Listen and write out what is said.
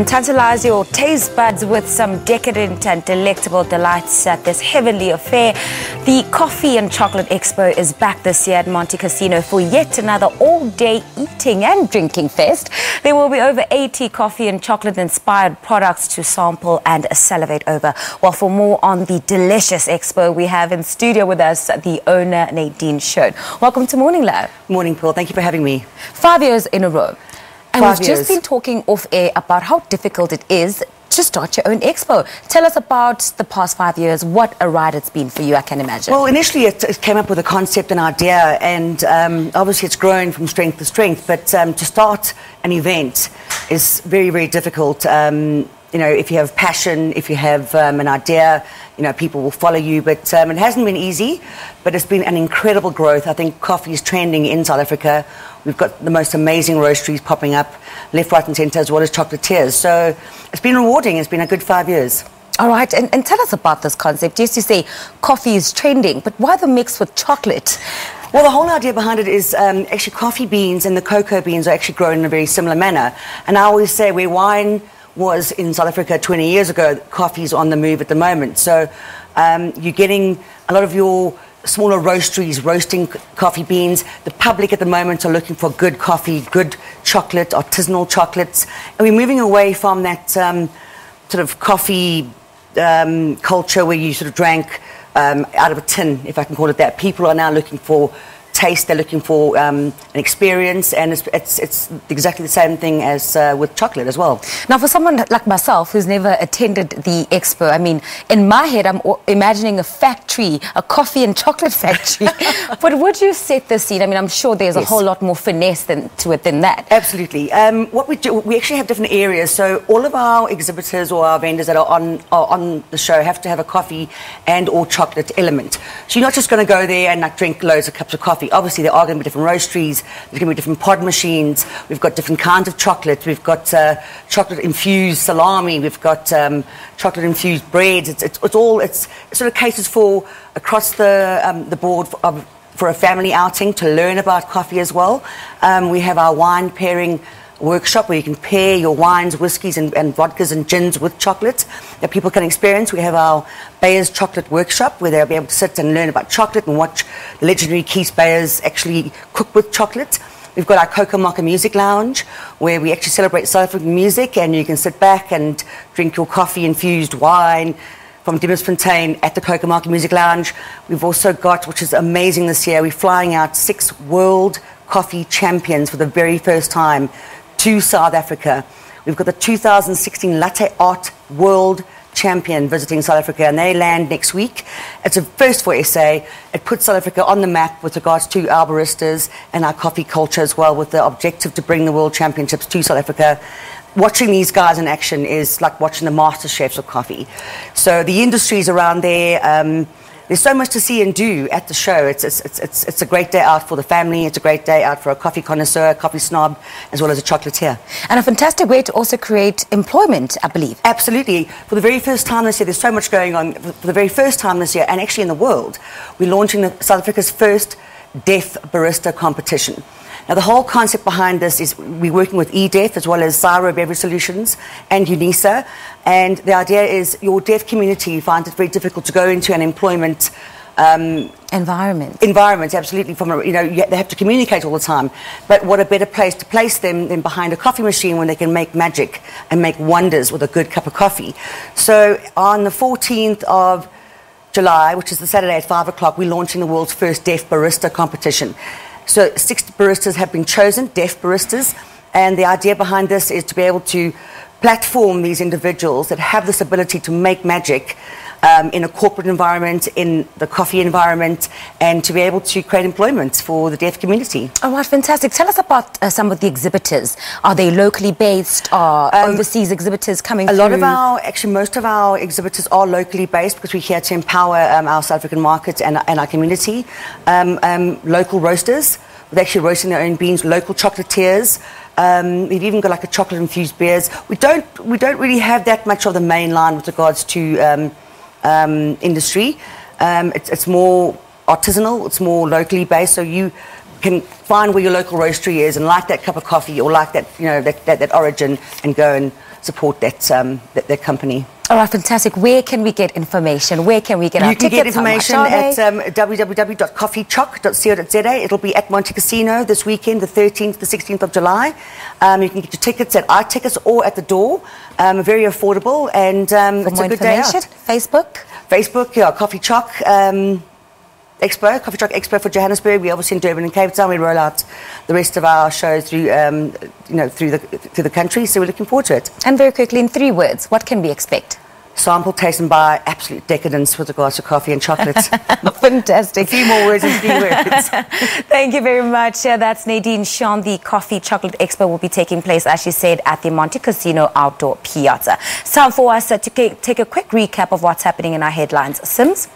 Tantalize your taste buds with some decadent and delectable delights at this heavenly affair. The Coffee and Chocolate Expo is back this year at Monte Casino for yet another all-day eating and drinking fest. There will be over 80 coffee and chocolate-inspired products to sample and salivate over. Well, for more on the delicious expo, we have in studio with us the owner, Nadine Shone. Welcome to Morning Love. Morning, Paul. Thank you for having me. 5 years in a row. And we've just been 5 years. talking off air about how difficult it is to start your own expo. Tell us about the past 5 years, what a ride it's been for you, I can imagine. Well, initially it came up with a concept and idea, and obviously it's grown from strength to strength, but to start an event is very, very difficult. You know, if you have passion, if you have an idea, you know, people will follow you, but it hasn't been easy, but it's been an incredible growth. I think coffee is trending in South Africa. We've got the most amazing roasteries popping up, left, right and centre, as well as chocolatiers. So it's been rewarding. It's been a good 5 years. All right, and tell us about this concept. Yes, you say coffee is trending, but why the mix with chocolate? Well, the whole idea behind it is actually coffee beans and the cocoa beans are actually grown in a very similar manner. And I always say where wine was in South Africa 20 years ago, coffee's on the move at the moment. So you're getting a lot of your smaller roasteries roasting coffee beans. The public at the moment are looking for good coffee, good chocolate, artisanal chocolates. And we're moving away from that sort of coffee culture where you sort of drank out of a tin, if I can call it that. People are now looking for taste, they're looking for an experience, and it's exactly the same thing as with chocolate as well. Now, for someone like myself who's never attended the expo, I mean, in my head, I'm imagining a factory, a coffee and chocolate factory. But would you set the scene? I mean, I'm sure there's a whole lot more finesse to it than that. Absolutely. What we do, we actually have different areas. So all of our exhibitors or our vendors that are on the show have to have a coffee and or chocolate element. So you're not just going to go there and like drink loads of cups of coffee. Obviously, there are going to be different roasteries, there's going to be different pod machines, we've got different kinds of chocolate, we've got chocolate-infused salami, we've got chocolate-infused breads. It sort of caters for across the board for a family outing to learn about coffee as well. We have our wine pairing workshop where you can pair your wines, whiskies and vodkas and gins with chocolate that people can experience. We have our Bayer's Chocolate Workshop where they'll be able to sit and learn about chocolate and watch the legendary Keith Bayers actually cook with chocolate. We've got our Maca Music Lounge where we actually celebrate South African music, and you can sit back and drink your coffee-infused wine from Fontaine at the Maca Music Lounge. We've also got, which is amazing this year, we're flying out 6 world coffee champions for the very first time to South Africa. We've got the 2016 Latte Art World Champion visiting South Africa, and they land next week. It's a first for SA. It puts South Africa on the map with regards to our baristas and our coffee culture as well, with the objective to bring the World Championships to South Africa. Watching these guys in action is like watching the master chefs of coffee. So the industries around there, there's so much to see and do at the show. It's a great day out for the family. It's a great day out for a coffee connoisseur, a coffee snob, as well as a chocolatier. And a fantastic way to also create employment, I believe. Absolutely. For the very first time this year, there's so much going on. For the very first time this year, and actually in the world, we're launching South Africa's first deaf barista competition. Now, the whole concept behind this is we're working with eDeaf as well as Zyro Beverage Solutions and UNISA. And the idea is your deaf community finds it very difficult to go into an employment environment, absolutely. They have to communicate all the time. But what a better place to place them than behind a coffee machine when they can make magic and make wonders with a good cup of coffee. So on the 14th of July, which is the Saturday at 5 o'clock, we're launching the world's first deaf barista competition. So 6 baristas have been chosen, deaf baristas, and the idea behind this is to be able to platform these individuals that have this ability to make magic in a corporate environment, in the coffee environment, and to be able to create employment for the deaf community. Oh, right, fantastic. Tell us about some of the exhibitors. Are they locally based? Are overseas exhibitors coming through? Most of our exhibitors are locally based because we're here to empower our South African market and our community. Local roasters, with actually roasting their own beans, local chocolatiers. We've even got like a chocolate-infused beers. We don't really have that much of the main line with regards to industry. It's more artisanal, it's more locally based, so you can find where your local roastery is and like that cup of coffee or like that, that origin, and go and support that company. All right, fantastic. Where can we get information? Where can we get our tickets? You can get information at www.coffeechoc.co.za. It'll be at Monte Casino this weekend, the 13th, the 16th of July. You can get your tickets at iTickets or at the door. Very affordable, and it's a good day out. Facebook, yeah, Coffee Choc Expo, Coffee Choc Expo for Johannesburg. We obviously in Durban and Cape Town. We roll out the rest of our shows through, through the country. So we're looking forward to it. And very quickly, in 3 words, what can we expect? Sample, taste and buy, absolute decadence with regards to coffee and chocolate. Fantastic. A few more words and 3 words. Thank you very much. That's Nadine Shone. The Coffee Chocolate Expo will be taking place, as she said, at the Monte Casino Outdoor Piazza. It's time for us to take a quick recap of what's happening in our headlines. Sims?